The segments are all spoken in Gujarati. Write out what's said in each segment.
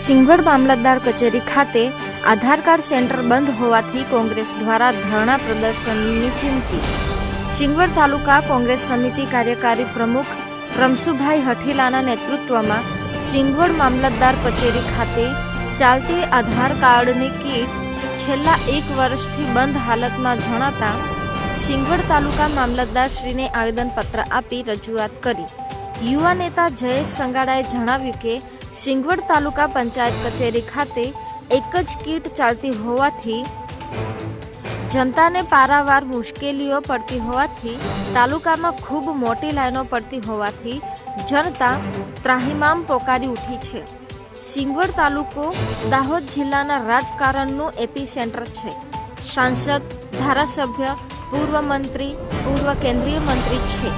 સિંગવડ મામલતદાર કચેરી ખાતે આધાર કાર્ડ સેન્ટર બંધ હોવાથી કોંગ્રેસ દ્વારા ધરણા પ્રદર્શનની ચીમકી। સિંગવડ તાલુકા કોંગ્રેસ સમિતિ કાર્યકારી પ્રમુખ રમસુભાઈ હઠીલાના નેતૃત્વમાં સિંગવડ મામલતદાર કચેરી ખાતે ચાલતી આધાર કાર્ડની કીટ છેલ્લા 1 વર્ષથી બંધ હાલતમાં જણાતા સિંગવડ તાલુકા મામલતદારશ્રીને આવેદનપત્ર આપી રજૂઆત કરી। યુવા નેતા જયેશ સંગાડાએ જણાવ્યું કે સિંગવડ તાલુકા પંચાયત કચેરી ખાતે એક જ કીટ ચાલતી હોવાથી જનતાને પારાવાર મુશ્કેલીઓ પડતી હોવાથી તાલુકામાં ખૂબ મોટી લાઈનો પડતી હોવાથી જનતા ત્રાહિમામ પોકારી ઉઠી છે। સિંગવડ તાલુકો દાહોદ જિલ્લાના રાજકારણનું એપી સેન્ટર છે। સાંસદ, ધારાસભ્ય, પૂર્વ મંત્રી, પૂર્વ કેન્દ્રીય મંત્રી છે,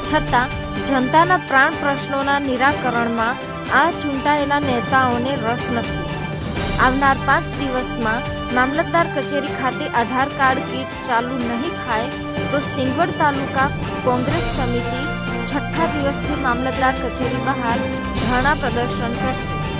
છતાં જનતાના પ્રાણ પ્રશ્નોના નિરાકરણમાં આ ચૂંટાયેલા નેતાઓને રસ નથી। આવનાર 5 દિવસમાં મામલતદાર કચેરી ખાતે આધાર કાર્ડ કીટ ચાલુ નહીં થાય તો સિંગવડ તાલુકા કોંગ્રેસ સમિતિ 6ઠ્ઠા દિવસથી મામલતદાર કચેરી બહાર ધરણા પ્રદર્શન કરશે।